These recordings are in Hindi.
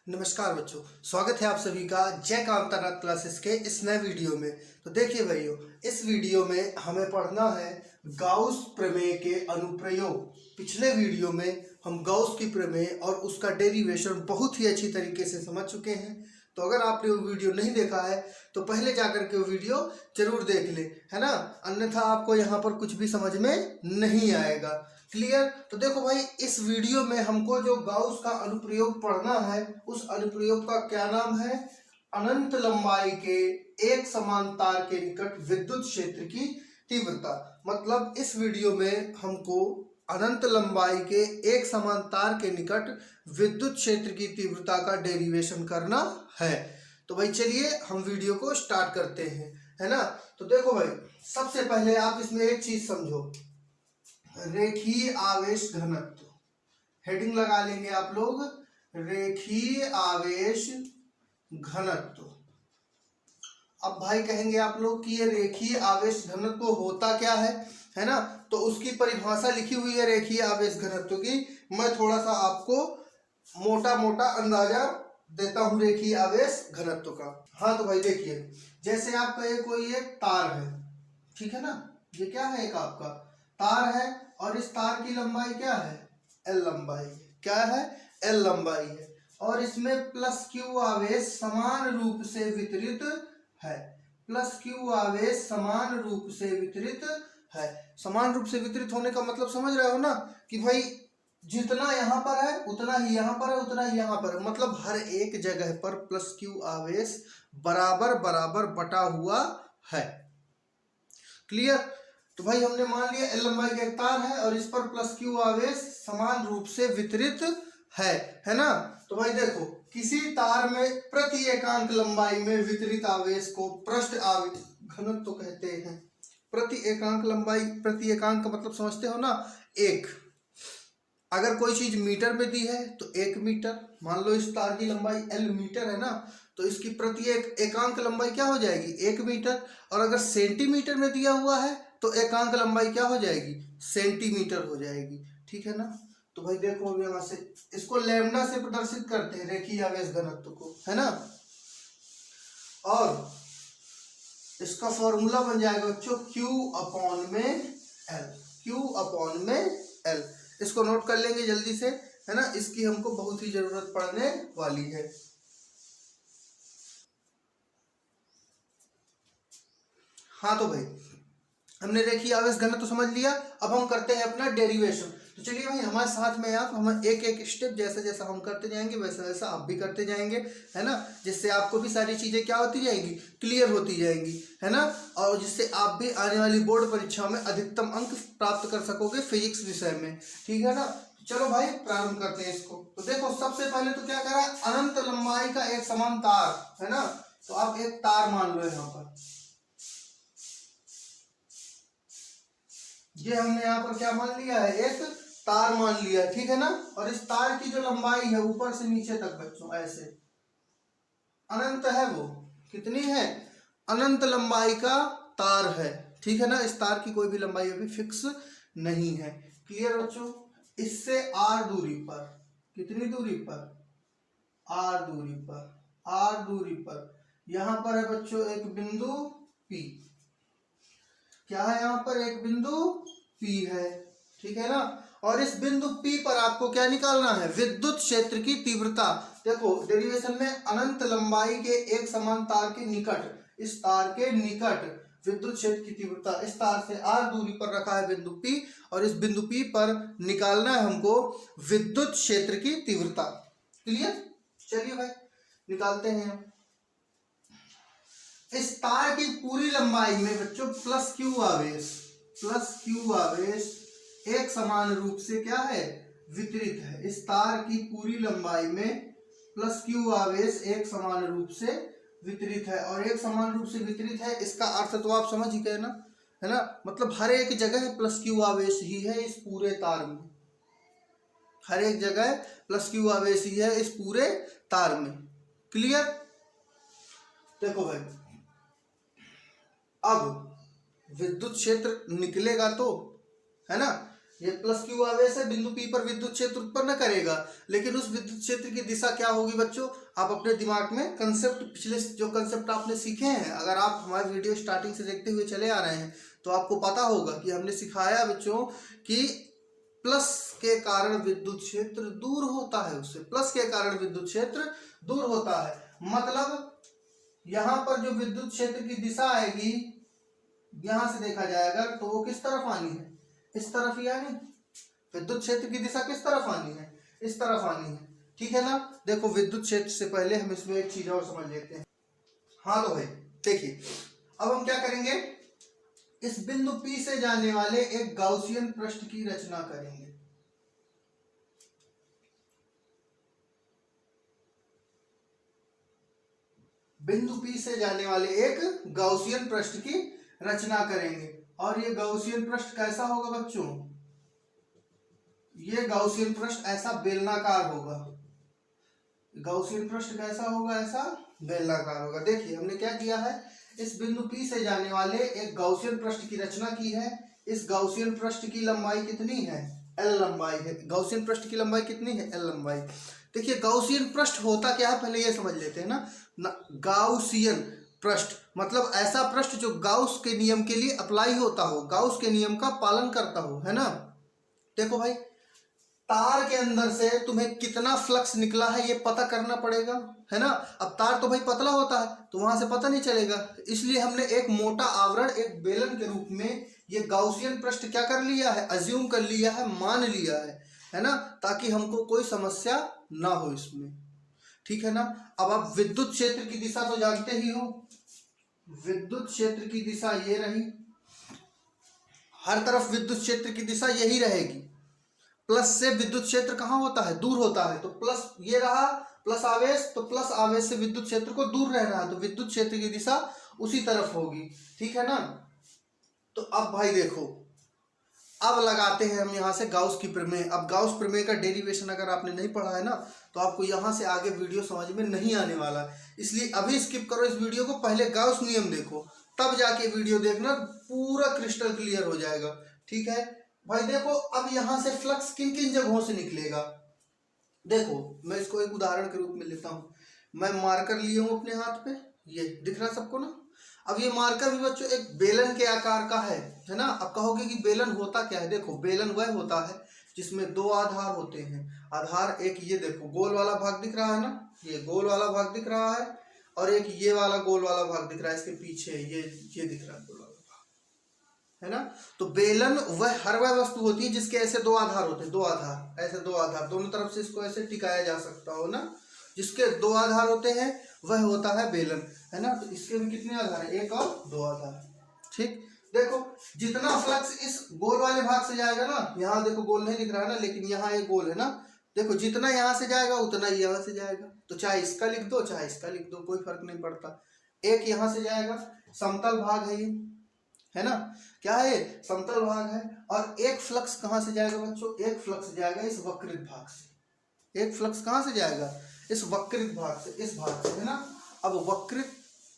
नमस्कार बच्चों, स्वागत है आप सभी का जय कांतानाथ क्लासेस के इस नए वीडियो में। तो देखिए भाइयों, इस वीडियो में हमें पढ़ना है गाउस प्रमेय के अनुप्रयोग। पिछले वीडियो में हम गाउस की प्रमेय और उसका डेरिवेशन बहुत ही अच्छी तरीके से समझ चुके हैं। तो अगर आपने वो वीडियो नहीं देखा है तो पहले जाकर के वो वीडियो जरूर देख ले, है ना, अन्यथा आपको यहाँ पर कुछ भी समझ में नहीं आएगा। क्लियर? तो देखो भाई, इस वीडियो में हमको जो गाउस का अनुप्रयोग पढ़ना है, उस अनुप्रयोग का क्या नाम है? अनंत लंबाई के एक समान तार के निकट विद्युत क्षेत्र की तीव्रता। मतलब इस वीडियो में हमको अनंत लंबाई के एक समान तार के निकट विद्युत क्षेत्र की तीव्रता का डेरिवेशन करना है। तो भाई चलिए हम वीडियो को स्टार्ट करते हैं, है ना। तो देखो भाई, सबसे पहले आप इसमें एक चीज समझो, रेखीय आवेश घनत्व। हेडिंग लगा लेंगे आप लोग, रेखीय आवेश घनत्व। अब भाई कहेंगे आप लोग कि ये रेखीय आवेश घनत्व होता क्या है ना। तो उसकी परिभाषा लिखी हुई है रेखीय आवेश घनत्व की। मैं थोड़ा सा आपको मोटा मोटा अंदाजा देता हूं रेखीय आवेश घनत्व का। हाँ तो भाई देखिए, जैसे आपका ये कोई एक तार है, ठीक है ना। ये क्या है? एक आपका तार है और इस तार की लंबाई क्या है? एल लंबाई है। क्या है? एल लंबाई है। और इसमें प्लस क्यू आवेश समान रूप से वितरित है। प्लस क्यू आवेश समान रूप से वितरित है। समान रूप से वितरित होने का मतलब समझ रहे हो ना, कि भाई जितना यहाँ पर है उतना ही यहाँ पर है, उतना ही यहाँ पर है। मतलब हर एक जगह पर प्लस क्यू आवेश बराबर बराबर बटा हुआ है। क्लियर? तो भाई हमने मान लिया एल लंबाई का एक तार है और इस पर प्लस क्यू आवेश समान रूप से वितरित है ना। तो भाई देखो, किसी तार में प्रति एकांक लंबाई में वितरित आवेश को पृष्ठ आवेश घनत्व कहते हैं। प्रति एकांक लंबाई, प्रति एकांक का मतलब समझते हो ना, एक। अगर कोई चीज मीटर में दी है तो 1 मीटर, मान लो इस तार की लंबाई एल मीटर है ना, तो इसकी प्रति एकांक लंबाई क्या हो जाएगी? 1 मीटर। और अगर सेंटीमीटर में दिया हुआ है तो एकांक लंबाई क्या हो जाएगी? सेंटीमीटर हो जाएगी। ठीक है ना। तो भाई देखो यहाँ से इसको लैम्डा से प्रदर्शित करते हैं रेखीय आवेश घनत्व को, है ना। और इसका फॉर्मूला बन जाएगा बच्चों Q अपॉन में L। Q अपॉन में L, इसको नोट कर लेंगे जल्दी से, है ना। इसकी हमको बहुत ही जरूरत पड़ने वाली है। हाँ तो भाई हमने रेखीय आवेश घनत्व तो समझ लिया। अब हम करते हैं अपना डेरिवेशन। तो चलिए भाई हमारे साथ में आप, हम एक एक स्टेप जैसा जैसा हम करते जाएंगे वैसा वैसा आप भी करते जाएंगे, है ना। जिससे आपको भी सारी चीजें क्या होती जाएंगी? क्लियर होती जाएंगी, है ना। और जिससे आप भी आने वाली बोर्ड परीक्षा में अधिकतम अंक प्राप्त कर सकोगे फिजिक्स विषय में। ठीक है ना। चलो भाई प्रारंभ करते हैं इसको। तो देखो सबसे पहले तो क्या करा, अनंत लंबाई का एक समान तार, है ना। तो आप एक तार मान लो यहाँ पर, ये हमने यहाँ पर क्या मान लिया है? एक तार मान लिया, ठीक है ना। और इस तार की जो लंबाई है ऊपर से नीचे तक बच्चों ऐसे अनंत है। वो कितनी है? अनंत लंबाई का तार है, ठीक है ना। इस तार की कोई भी लंबाई अभी फिक्स नहीं है। क्लियर बच्चों? इससे आर दूरी पर, कितनी दूरी पर? आर दूरी पर, आर दूरी पर यहां पर है बच्चों एक बिंदु P। क्या है यहाँ पर? एक बिंदु P है, ठीक है ना। और इस बिंदु P पर आपको क्या निकालना है? विद्युत क्षेत्र की तीव्रता। देखो डेरिवेशन में अनंत लंबाई के एक समान तार के निकट, इस तार के निकट विद्युत क्षेत्र की तीव्रता, इस तार से r दूरी पर रखा है बिंदु P, और इस बिंदु P पर निकालना है हमको विद्युत क्षेत्र की तीव्रता। क्लियर? चलिए भाई निकालते हैं हम। इस तार की पूरी लंबाई में बच्चों प्लस क्यू आवेश, प्लस क्यू आवेश एक समान रूप से क्या है? वितरित है। इस तार की पूरी लंबाई में प्लस क्यू आवेश एक समान रूप से वितरित है। और एक समान रूप से वितरित है, इसका अर्थ तो आप समझ ही गए ना, है ना। मतलब हर एक जगह प्लस क्यू आवेश ही है इस पूरे तार में, हर एक जगह प्लस क्यू आवेश ही है इस पूरे तार में। क्लियर? देखो भाई, अब विद्युत क्षेत्र निकलेगा तो, है ना। ये प्लस क्यू आवेश है, बिंदु पी पर विद्युत क्षेत्र उत्पन्न करेगा, लेकिन उस विद्युत क्षेत्र की दिशा क्या होगी बच्चों? आप अपने दिमाग में कंसेप्ट, पिछले जो कंसेप्ट आपने सीखे हैं, अगर आप हमारे वीडियो स्टार्टिंग से देखते हुए चले आ रहे हैं तो आपको पता होगा कि हमने सिखाया बच्चों कि प्लस के कारण विद्युत क्षेत्र दूर होता है, उससे प्लस के कारण विद्युत क्षेत्र दूर होता है। मतलब यहाँ पर जो विद्युत क्षेत्र की दिशा आएगी, यहां से देखा जाएगा तो वो किस तरफ आनी है? इस तरफ ही आनी। विद्युत क्षेत्र की दिशा किस तरफ आनी है? इस तरफ आनी है, ठीक है ना। देखो विद्युत क्षेत्र से पहले हम इसमें एक चीज और समझ लेते हैं। हाँ तो भाई देखिए, अब हम क्या करेंगे, इस बिंदु P से जाने वाले एक गाउसियन पृष्ठ की रचना करेंगे। बिंदु P से जाने वाले एक गाउसियन पृष्ठ की रचना करेंगे। और ये गाउसियन पृष्ठ कैसा होगा बच्चों? ये गाउसियन पृष्ठ ऐसा बेलनाकार होगा। गाउसियन पृष्ठ कैसा होगा? ऐसा बेलनाकार होगा। देखिए हमने क्या किया है, इस बिंदु P से जाने वाले एक गाउसियन पृष्ठ की रचना की है। इस गाउसियन पृष्ठ की लंबाई कितनी है? L लंबाई है। गाउसियन पृष्ठ की लंबाई कितनी है? L लंबाई। देखिए गाउसियन पृष्ठ होता क्या है, पहले ये समझ लेते हैं ना। गाउसियन पृष्ठ मतलब ऐसा पृष्ठ जो गाउस के नियम के लिए अप्लाई होता हो, गाउस के नियम का पालन करता हो, है ना। देखो भाई, तार के अंदर से तुम्हें कितना फ्लक्स निकला है ये पता करना पड़ेगा, है ना। अब तार तो भाई पतला होता है तो वहां से पता नहीं चलेगा, इसलिए हमने एक मोटा आवरण, एक बेलन के रूप में ये गाउसियन पृष्ठ क्या कर लिया है? अज्यूम कर लिया है, मान लिया है ना, ताकि हमको कोई समस्या ना हो इसमें, ठीक है ना। अब आप विद्युत क्षेत्र की दिशा तो जानते ही हो, विद्युत क्षेत्र की दिशा ये रही, हर तरफ विद्युत क्षेत्र की दिशा यही रहेगी। प्लस से विद्युत क्षेत्र कहाँ होता है? दूर होता है। तो प्लस ये रहा प्लस आवेश, तो प्लस आवेश से विद्युत क्षेत्र को दूर रहना है, तो विद्युत क्षेत्र की दिशा उसी तरफ होगी, ठीक है ना। तो अब भाई देखो, अब लगाते हैं हम यहाँ से गाउस की प्रमेय। अब गाउस प्रमेय का डेरिवेशन अगर आपने नहीं पढ़ा है ना तो आपको यहाँ से आगे वीडियो समझ में नहीं आने वाला, इसलिए अभी स्किप करो इस वीडियो को, पहले गाउस नियम देखो, तब जाके वीडियो देखना, पूरा क्रिस्टल क्लियर हो जाएगा, ठीक है भाई। देखो अब यहाँ से फ्लक्स किन किन जगहों से निकलेगा, देखो मैं इसको एक उदाहरण के रूप में लेता हूँ। मैं मार्कर लिए हूँ अपने हाथ पे, ये दिख रहा सबको ना। अब ये मार्कर भी बच्चों एक बेलन के आकार का है ना। अब कहोगे कि बेलन होता क्या है? देखो बेलन वह होता है जिसमें दो आधार होते हैं। आधार एक ये देखो गोल वाला भाग दिख रहा है ना, ये गोल वाला भाग दिख रहा है, और एक ये वाला गोल वाला भाग दिख रहा है इसके पीछे, ये दिख रहा है गोल वाला भाग, है ना। तो बेलन हर वह वस्तु होती है जिसके ऐसे दो आधार होते हैं, दो आधार, ऐसे दो आधार, दोनों तरफ से इसको ऐसे टिकाया जा सकता हो ना, जिसके दो आधार होते हैं वह होता है बेलन, है ना। तो इसके भी कितने आधार है? एक और दो आधार, ठीक। देखो जितना फ्लक्स इस गोल वाले भाग से जाएगा ना, यहाँ देखो गोल नहीं दिख रहा है ना, लेकिन यहाँ एक गोल है ना, देखो जितना यहाँ से जाएगा उतना ही यहाँ से जाएगा। तो चाहे इसका लिख दो चाहे इसका लिख दो, कोई फर्क नहीं पड़ता। एक यहाँ से जाएगा, समतल भाग है ये, है ना, क्या है? समतल भाग है। और एक फ्लक्स कहाँ से जाएगा बच्चों? एक फ्लक्स जाएगा इस वक्रित भाग से। एक फ्लक्स कहाँ से जाएगा? इस वक्रित भाग से, इस भाग से, है ना। अब वक्रित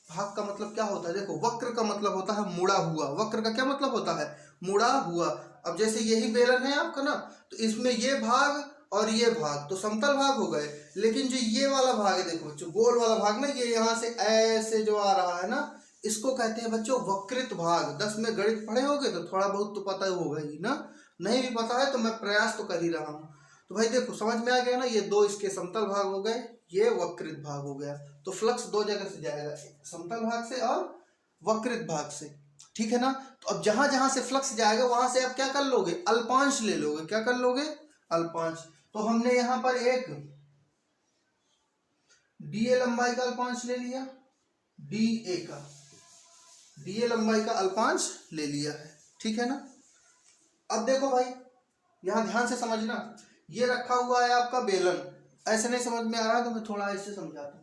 भाग का मतलब क्या होता है? देखो वक्र का मतलब होता है मुड़ा हुआ। वक्र का क्या मतलब होता है? मुड़ा हुआ। अब जैसे यही बेलन है आपका ना, तो इसमें ये भाग और ये भाग तो समतल भाग हो गए, लेकिन जो ये वाला भाग है, देखो जो गोल वाला भाग ना, ये यहाँ से ऐसे जो आ रहा है ना, इसको कहते हैं बच्चों वक्रित भाग। 10 में गणित पढ़े होगे तो थोड़ा बहुत तो पता होगा ही ना, नहीं भी पता है तो मैं प्रयास तो कर ही रहा हूँ। तो भाई देखो समझ में आ गया ना, ये दो इसके समतल भाग हो गए, ये वक्रित भाग हो गया। तो फ्लक्स दो जगह से जाएगा, समतल भाग से और वक्रित भाग से, ठीक है ना। तो अब जहां जहां से फ्लक्स जाएगा वहां से आप क्या कर लोगे? अल्पांश ले लोगे। क्या कर लोगे? अल्पांश। तो हमने यहां पर एक डीए लंबाई का अल्पांश ले लिया, डीए का, डीए लंबाई का अल्पांश ले लिया है, ठीक है ना। अब देखो भाई यहां ध्यान से समझना, ये रखा हुआ है आपका बेलन। ऐसे नहीं समझ में आ रहा तो मैं थोड़ा ऐसे समझाता हूं।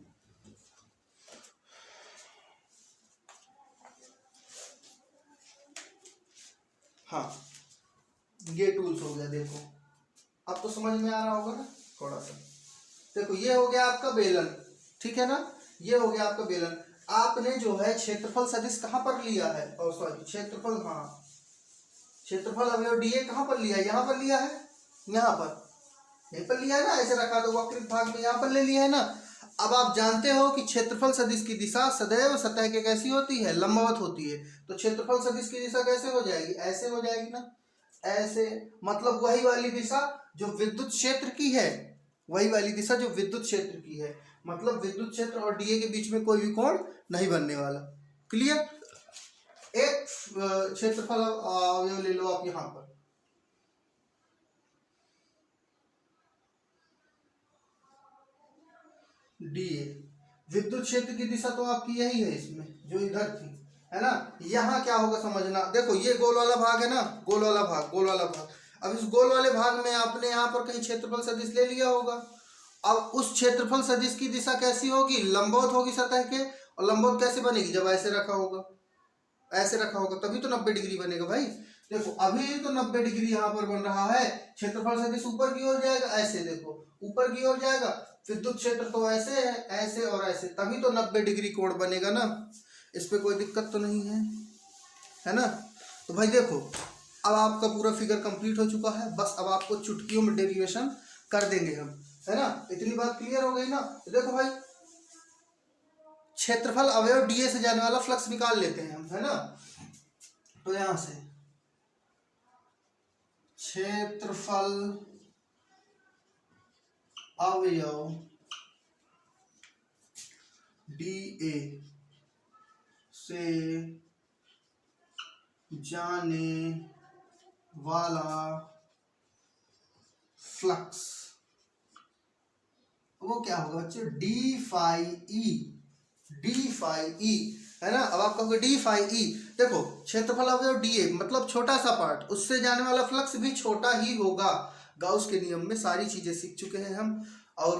हाँ ये टूल्स हो गया, देखो अब तो समझ में आ रहा होगा ना थोड़ा सा। देखो ये हो गया आपका बेलन, ठीक है ना, ये हो गया आपका बेलन। आपने जो है क्षेत्रफल सदिश कहाँ पर लिया है? और सॉरी क्षेत्रफल, हाँ क्षेत्रफल अवयव डीए कहाँ पर लिया है? यहाँ पर लिया है, यहाँ पर यहीं पर लिया है ना, ऐसे रखा तो वक्रित भाग में यहाँ पर ले लिया है ना। अब आप जानते हो कि क्षेत्रफल सदिश की दिशा सदैव सतह के कैसी होती है? लंबवत होती है। तो क्षेत्रफल सदिश की दिशा कैसे हो जाएगी? ऐसे हो जाएगी ना, ऐसे। मतलब वही वाली दिशा जो विद्युत क्षेत्र की है, वही वाली दिशा जो विद्युत क्षेत्र की है। मतलब विद्युत क्षेत्र और डीए के बीच में कोई भी कोण नहीं बनने वाला। क्लियर? एक क्षेत्रफल अवयव ले लो आप यहाँ पर, डीए। विद्युत क्षेत्र की दिशा तो आपकी यही है, इसमें जो इधर थी, है ना। यहाँ क्या होगा समझना, देखो ये गोल वाला भाग है ना, गोल वाला भाग, गोल वाला भाग। अब इस गोल वाले भाग में आपने यहाँ पर कहीं क्षेत्रफल सदिश ले लिया होगा। अब उस क्षेत्रफल सदिश की दिशा कैसी होगी? लंबवत होगी सतह के। और लंबवत कैसे बनेगी? जब ऐसे रखा होगा, ऐसे रखा होगा, तभी तो 90 डिग्री बनेगा भाई। देखो अभी तो 90 डिग्री यहाँ पर बन रहा है। क्षेत्रफल सदिश ऊपर की ओर जाएगा, ऐसे देखो ऊपर की ओर जाएगा। विद्युत क्षेत्र तो ऐसे है, ऐसे और ऐसे, तभी तो 90 डिग्री कोण बनेगा ना। इस पे कोई दिक्कत तो नहीं है ना। तो भाई देखो अब आपका पूरा फिगर कंप्लीट हो चुका है। बस अब आपको चुटकियों में डेरिवेशन कर देंगे हम, है ना। इतनी बात क्लियर हो गई ना। तो देखो भाई, क्षेत्रफल अवयव डीए से जाने वाला फ्लक्स निकाल लेते हैं हम, है ना। तो यहां से क्षेत्रफल अवयव डीए से जाने वाला फ्लक्स, वो क्या होगा बच्चों? D phi E, d phi E, है ना। अब आप कहोगे डी फाई ई, देखो क्षेत्रफल अवयव डीए मतलब छोटा सा पार्ट, उससे जाने वाला फ्लक्स भी छोटा ही होगा। गाउस के नियम में सारी चीजें सीख चुके हैं हम, और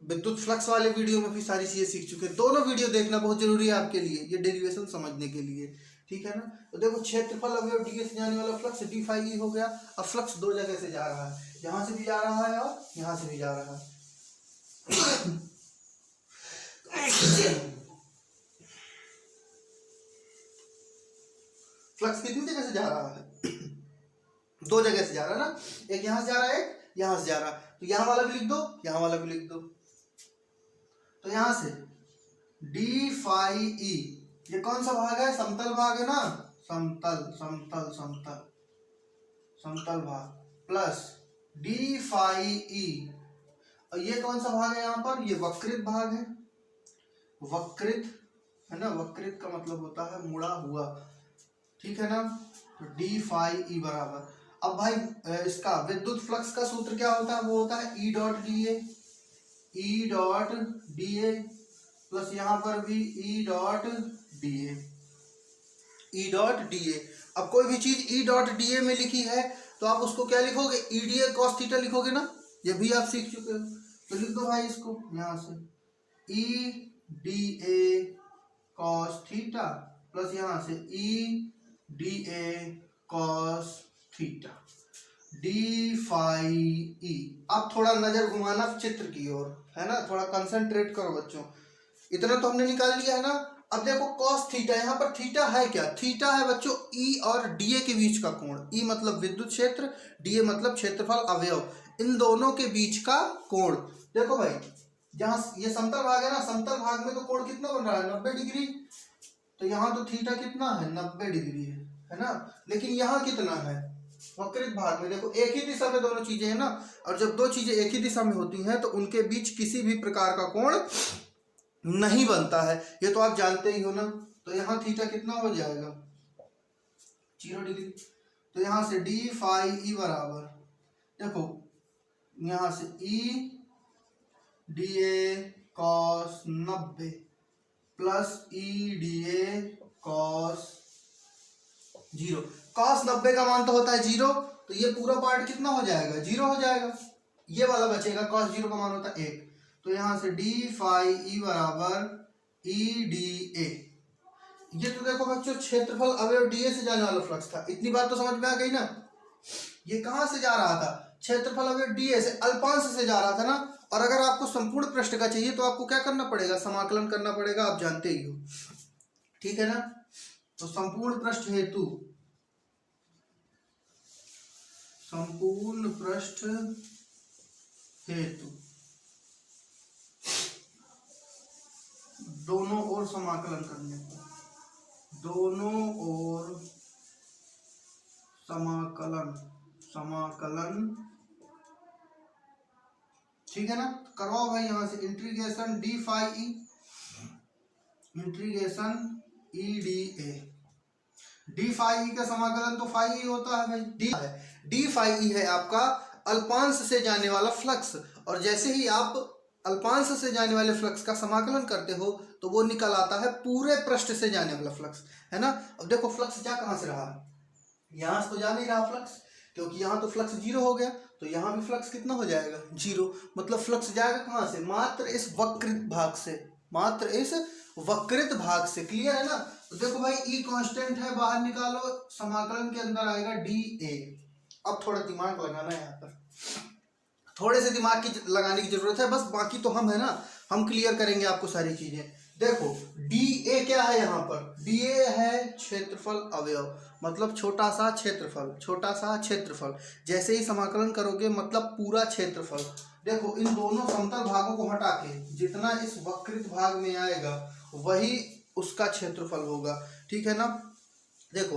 विद्युत फ्लक्स वाले वीडियो में भी सारी चीजें सीख चुके हैं। दोनों वीडियो देखना बहुत जरूरी है आपके लिए, ये डेरिवेशन समझने के लिए, ठीक है ना। तो देखो क्षेत्रफल अवयव डीए से जाने वाला फ्लक्स डी फाई ई हो गया। अब फ्लक्स दो जगह से जा रहा है, यहाँ से भी जा रहा है और यहाँ से भी जा रहा है। फ्लक्स कितनी जगह से जा रहा है? दो जगह से जा रहा है ना, एक यहां से जा रहा है, एक यहां से जा रहा है। तो यहां वाला भी लिख दो, यहां वाला भी लिख दो। तो यहां से डी फाई ई, ये कौन सा भाग है? समतल भाग है ना, समतल समतल समतल समतल भाग, प्लस डी फाई ई, और ये कौन सा भाग है यहाँ पर? ये वक्रित भाग है, वक्रित, है ना। वक्रित का मतलब होता है मुड़ा हुआ, ठीक है ना। तो डी फाई ई बराबर, अब भाई इसका विद्युत फ्लक्स का सूत्र क्या होता है? वो होता है E dot D A, E dot D A, plus यहाँ पर भी E dot D A, E dot D A. अब कोई भी चीज ई डॉट डी ए में लिखी है तो आप उसको क्या लिखोगे? ई डी ए कॉस थीटा लिखोगे ना, ये भी आप सीख चुके हो। तो लिख दो भाई इसको यहाँ से, E d A cos theta, plus यहाँ से E d A cos theta, d phi E. अब थोड़ा नजर घुमाना चित्र की ओर, है ना, थोड़ा कंसंट्रेट करो बच्चों। इतना तो हमने निकाल लिया है ना। अब देखो कॉस थीटा, यहाँ पर थीटा है क्या? थीटा है बच्चों ई और डीए के बीच का कोण। ई मतलब विद्युत क्षेत्र, डीए मतलब क्षेत्रफल अवयव, इन दोनों के बीच का कोण। देखो भाई जहाँ ये समतल भाग है ना, समतल भाग में तो कोण कितना बन रहा है? 90 डिग्री। तो यहाँ तो थीटा कितना है? 90 डिग्री है ना। लेकिन यहाँ कितना है? वक्रित भाग में देखो एक ही दिशा में दोनों चीजें है ना, और जब दो चीजें एक ही दिशा में होती हैं तो उनके बीच किसी भी प्रकार का कोण नहीं बनता है, ये तो आप जानते ही हो ना। तो यहाँ थीटा कितना हो जाएगा? 0 डिग्री। तो यहाँ से डी फाई ई बराबर, देखो यहाँ से E d A cos 90 plus E d A cos 0। Cos 90 का मान तो होता है 0, तो ये पूरा पार्ट कितना हो जाएगा? 0 हो जाएगा। ये वाला बचेगा, कॉस 0 का मान होता है 1। तो यहाँ से डी फाई ई बराबर ई डी ए। ये तो देखो बच्चों क्षेत्रफल अवयव डीए से जाने वाला फ्लक्स था। इतनी बात तो समझ में आ गई ना। ये कहाँ से जा रहा था? क्षेत्रफल अवयव डीए से अल्पांश से जा रहा था ना। और अगर आपको संपूर्ण पृष्ठ का चाहिए तो आपको क्या करना पड़ेगा? समाकलन करना पड़ेगा, आप जानते ही हो, ठीक है ना। तो संपूर्ण पृष्ठ हेतु संपूर्ण पृष्ठ हेतु दोनों ओर समाकलन करने पर, दोनों ओर समाकलन ठीक है ना। करवाओ भाई यहां से integration d phi integration E d A. D phi का समाकलन तो फाई ई होता है भाई। डी फाई ई है आपका अल्पांश से जाने वाला फ्लक्स, और जैसे ही आप अल्पांश से जाने वाले फ्लक्स का समाकलन करते हो तो वो निकल आता है पूरे पृष्ठ से जाने वाला फ्लक्स, है ना। अब देखो फ्लक्स जा कहां से रहा, यहां से तो जा नहीं रहा फ्लक्स, क्योंकि यहां तो फ्लक्स जीरो हो गया, तो यहां भी फ्लक्स कितना हो जाएगा, जीरो। मतलब फ्लक्स जाएगा कहां से, मात्र इस वक्रित भाग से, मात्र इस वक्रित भाग से। क्लियर है ना। तो देखो भाई ई कांस्टेंट है, बाहर निकालो, समाकलन के अंदर आएगा डी ए। अब थोड़ा दिमाग लगाना है यहाँ पर, थोड़े से दिमाग की लगाने की जरूरत है बस, बाकी तो हम है ना, हम क्लियर करेंगे आपको सारी चीजें। देखो डी ए क्या है यहाँ पर, डी ए है क्षेत्रफल अवयव, मतलब छोटा सा क्षेत्रफल, छोटा सा क्षेत्रफल। जैसे ही समाकलन करोगे मतलब पूरा क्षेत्रफल। देखो इन दोनों समतल भागों को हटा के जितना इस वक्रित भाग में आएगा वही उसका क्षेत्रफल होगा, ठीक है ना। देखो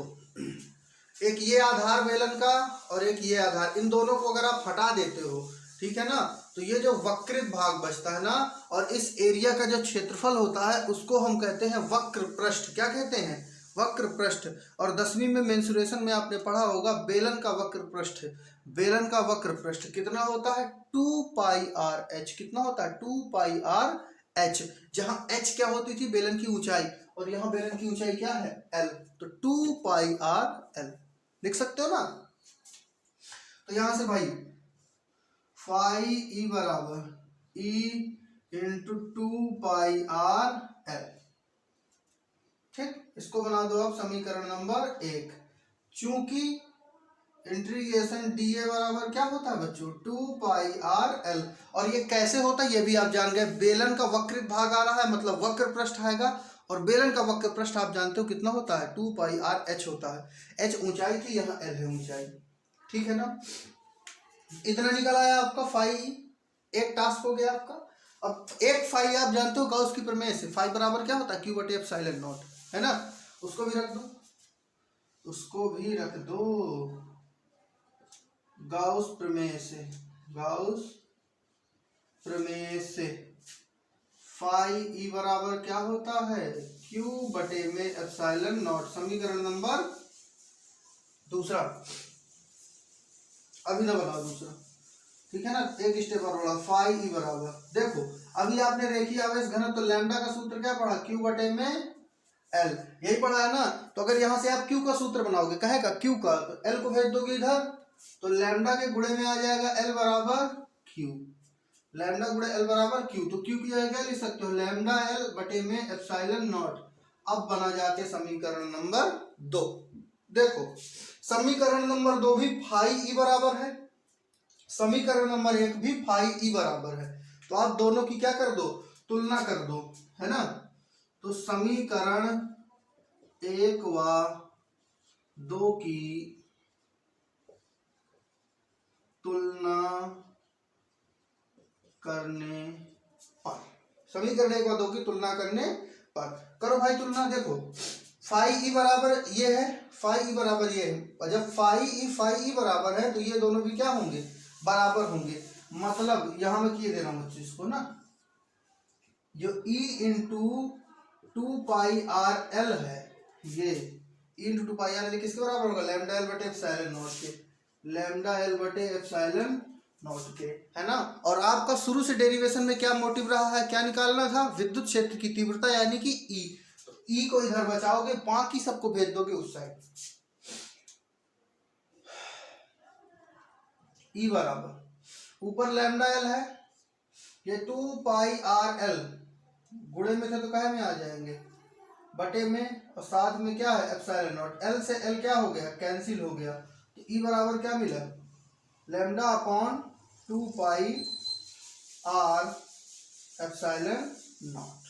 एक ये आधार बेलन का और एक ये आधार, इन दोनों को अगर आप हटा देते हो, ठीक है ना, तो ये जो वक्रित भाग बचता है ना, और इस एरिया का जो क्षेत्रफल होता है उसको हम कहते हैं वक्र पृष्ठ। क्या कहते हैं, वक्र पृष्ठ। और 10वीं में मेंसुरेशन में आपने पढ़ा होगा बेलन का वक्र पृष्ठ, बेलन का वक्र पृष्ठ कितना होता है, 2 पाई आर एच। कितना होता है, 2 पाई आर एच। जहां एच क्या होती थी, बेलन की ऊंचाई, और यहाँ बेलन की ऊंचाई क्या है, एल, तो 2 पाई आर एल लिख सकते हो ना। तो यहां से भाई फाई ई बराबर E into 2 pi R L, ठीक। इसको बना दो आप समीकरण नंबर 1। चूंकि इंटीग्रेशन डी ए बराबर क्या होता है बच्चों, 2 पाई आर एल। और ये कैसे होता है ये भी आप जान गए, बेलन का वक्रित भाग आ रहा है मतलब वक्र पृष्ठ आएगा, और बेलन का वक्र पृष्ठ आप जानते हो कितना होता है, 2 पाई आर एच होता है। एच ऊंचाई थी, यहाँ एल है ऊंचाई, ठीक है ना। इतना निकल आया आपका फाई, एक टास्क हो गया आपका। अब एक फाई आप जानते हो गाउस की प्रमेय से, फाई बराबर क्या होता है, क्यू बटे एप्सिलॉन नॉट, है ना। उसको भी रख दो, उसको भी रख दो गाउस प्रमेय से, गाउस प्रमेय से फाई ई बराबर क्या होता है, क्यू बटे में एप्सिलॉन नॉट। समीकरण नंबर दूसरा, अभी ना बनाओ दूसरा, ठीक है ना, एक स्टेप और बढ़ा। फाई ई बराबर, देखो अभी आपने रेखीय आवेश घनत्व तो लैम्डा का सूत्र क्या पढ़ा, क्यू बटे में एल, यही पढ़ा है ना। तो अगर यहां से आप क्यू का सूत्र बनाओगे, कहेगा क्यू का, तो एल को भेज दोगे इधर, तो लैम्डा के गुणे में आ जाएगा एल बराबर क्यू, लैम्डा गुणे एल बराबर क्यू। तो क्यू की जगह क्या लिख सकते हो, लैम्डा एल बटे में एप्सिलॉन नॉट। अब बना जाके समीकरण नंबर 2। देखो समीकरण नंबर 2 भी फाई ई बराबर है, समीकरण नंबर 1 भी फाई ई बराबर है। तो आप दोनों की क्या कर दो, तुलना कर दो, है ना। तो समीकरण 1 व 2 की तुलना करने पर, समीकरण 1 व 2 की तुलना करने पर करो भाई तुलना। देखो फाई ई बराबर ये है, फाई ई बराबर ये है, और जब फाई ई बराबर है तो ये दोनों भी क्या होंगे, बराबर होंगे। मतलब यहां मैं किए दे रहा हूं बच्चों इसको ना, जो E into 2 pi R L है, ये E into 2 pi R L किसके बराबर होगा, लैम्डा एल बटे एप्सिलॉन नॉट के, लैम्डा एल बटे एप्सिलॉन नॉट के, है ना। और आपका शुरू से डेरिवेशन में क्या मोटिव रहा है, क्या निकालना था, विद्युत क्षेत्र की तीव्रता यानी कि ई। तो ई को इधर बचाओगे, बाकी सबको भेज दोगे उस साइड। ई बराबर ऊपर लैम्डा एल है, ये 2 पाई आर एल, गुणे में थे तो कहे में आ जाएंगे, बटे में, और साथ में क्या है एप्सिलॉन नॉट। एल से एल क्या हो गया, कैंसिल हो गया। तो ई बराबर क्या मिला, lambda upon 2 pi r epsilon naught.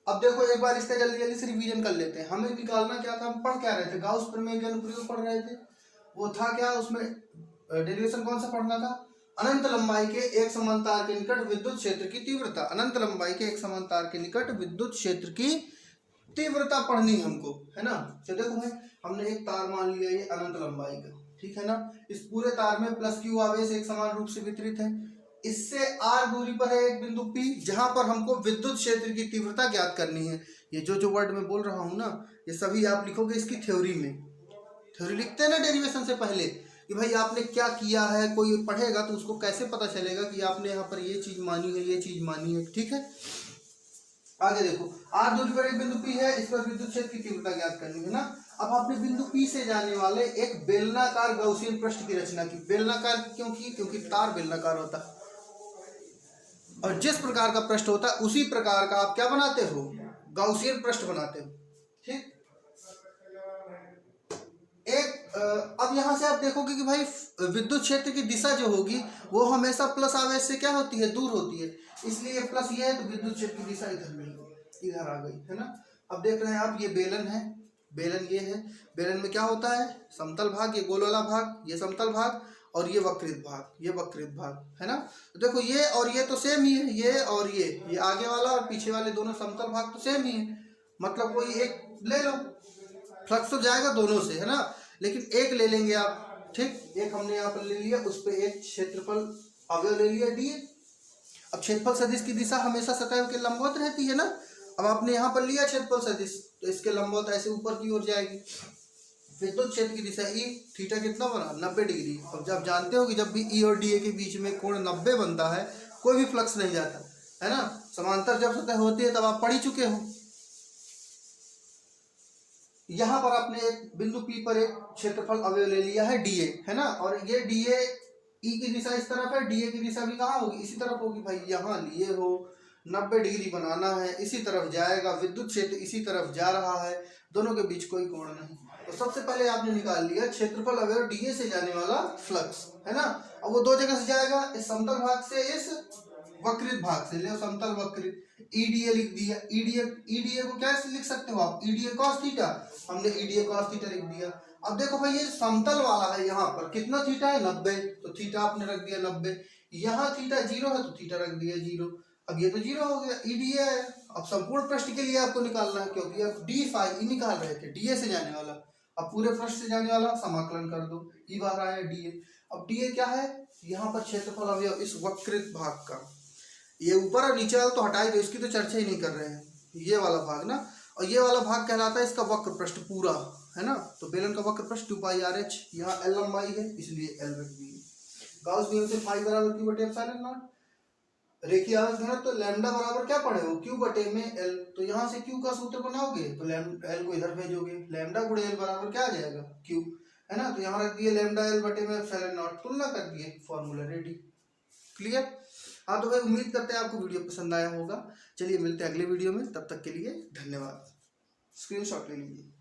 अब देखो एक बार इसका जल्दी जल्दी से रिवीजन कर लेते हैं। हमें निकालना क्या था, हम पढ़ क्या रहे थे, गाउस प्रमेय के अनुप्रयोग पढ़ रहे थे। वो था क्या, उसमें डेरिवेशन कौन सा पढ़ना था, अनंत लंबाई के एक समान तार के निकट विद्युत क्षेत्र की तीव्रता, अनंत लंबाई के एक समान तार के निकट विद्युत क्षेत्र की तीव्रता पढ़नी है हमको, है ना। तो देखो भाई हमने एक तार मान लिया ये अनंत लंबाई का, ठीक है ना। इस पूरे तार में प्लस क्यू आवेश एक समान रूप से वितरित है। इससे r दूरी पर है एक बिंदु P, जहां पर हमको विद्युत क्षेत्र की तीव्रता ज्ञात करनी है। ये जो वर्ड मैं बोल रहा हूं ना, ये सभी आप लिखोगे इसकी थ्योरी में। थ्योरी लिखते हैं ना डेरिवेशन से पहले कि भाई आपने क्या किया है, कोई पढ़ेगा तो उसको कैसे पता चलेगा कि आपने यहाँ पर ये चीज मानी है, ये चीज मानी है, ठीक है। आगे देखो, r दूरी पर एक बिंदु P है, इस पर विद्युत क्षेत्र की तीव्रता ज्ञात करनी है ना। अब आपने बिंदु P से जाने वाले एक बेलनाकार गॉसियन पृष्ठ की रचना की। बेलनाकार क्यों की, क्योंकि तार बेलनाकार होता है और जिस प्रकार का पृष्ठ होता है उसी प्रकार का आप क्या बनाते हो, गॉसियन पृष्ठ बनाते हो, ठीक। अब यहां से आप देखोगे कि भाई विद्युत क्षेत्र की दिशा जो होगी वो हमेशा प्लस आवेश से क्या होती है, दूर होती है, इसलिए प्लस ये है तो विद्युत क्षेत्र की दिशा इधर नहीं, इधर आ गई, है ना। अब देख रहे हैं आप, ये बेलन है, बेलन ये है, बेलन में क्या होता है, समतल भाग, ये गोल वाला भाग, ये समतल भाग, और ये वक्रित भाग, ये वक्रित भाग, है ना। तो देखो ये और ये तो सेम ही है, ये और ये आगे वाला और पीछे वाले दोनों समतल भाग तो सेम ही है, मतलब कोई एक ले लो, फ्लक्स तो जाएगा दोनों से, है ना, लेकिन एक ले लेंगे आप, ठीक। एक हमने यहाँ पर ले लिया, उस पर एक क्षेत्रफल अवयव ले लिया डी। अब क्षेत्रफल सदिश की दिशा हमेशा सतह के लंबवत रहती है ना। अब आपने यहाँ पर लिया क्षेत्रफल सदिश, तो इसके लंबवत ऐसे ऊपर की ओर जाएगी। विद्युत क्षेत्र की दिशा ई, थीटा कितना बना, 90 डिग्री। अब जब जानते हो कि जब भी ई और डी ए के बीच में कोण 90 बनता है, कोई भी फ्लक्स नहीं जाता, है ना। समांतर जब सतह होती है तब आप पढ़ ही चुके हो। यहाँ पर आपने एक बिंदु P पर एक क्षेत्रफल अवयव ले लिया है dA, है ना, और ये dA E की दिशा इस तरफ है, dA की दिशा भी कहाँ होगी, इसी तरफ होगी भाई। यहाँ लिए हो 90 डिग्री बनाना है, इसी तरफ जाएगा, विद्युत क्षेत्र इसी तरफ जा रहा है, दोनों के बीच कोई कोण नहीं। तो सबसे पहले आपने निकाल लिया क्षेत्रफल अवयव dA से जाने वाला फ्लक्स, है ना। अब वो दो जगह से जाएगा, इस समतल भाग से इस वक्रित भाग से, ले समतल वक्रित, ईडीए लिख दिया। ईडीए को क्या लिख सकते हो आप, ईडीए कॉस थीटा, हमने ईडीए कॉस थीटा लिख दिया। अब देखो भाई ये समतल वाला है, यहाँ पर कितना थीटा है, 90, तो थीटा आपने रख दिया 90। यहाँ थीटा 0 है तो थीटा रख दिया 0। अब ये तो 0 हो गया, ईडीए है। अब संपूर्ण पृष्ठ के लिए आपको निकालना है, क्योंकि आप डी फाई निकाल रहे थे, डीए से जाने वाला, अब पूरे पृष्ठ से जाने वाला समाकलन कर दो, ई बाहर आया डीए। अब डीए क्या है, यहाँ पर क्षेत्रफल अवयव इस वक्रित भाग का, ये ऊपर और नीचे वाला तो हटाई दो, इसकी तो चर्चा ही नहीं कर रहे हैं, ये वाला भाग ना, और ये वाला भाग कहलाता है इसका वक्र पृष्ठ पूरा, है ना। तो बेलन का वक्र पृष्ठ 2πRh, यहाँ L लंबाई है इसलिए L रख दी। गाउस नियम से फाई बराबर Q बटे एप्सिलॉन नॉट, रेखीय आवेश घनत्व तो लैम्डा बराबर क्या पढ़े हो, Q बटे में L, तो यहाँ से Q का सूत्र बनाओगे तो L को इधर भेजोगे, लैम्डा गुणे L बराबर क्या आ जाएगा, Q, है ना। तो यहाँ रख दिए लैम्डा L बटे में एप्सिलॉन नॉट, तुलना कर दिए, फॉर्मूला रेडी, क्लियर। हाँ तो भाई उम्मीद करते हैं आपको वीडियो पसंद आया होगा। चलिए मिलते हैं अगले वीडियो में, तब तक के लिए धन्यवाद। स्क्रीनशॉट ले लीजिए।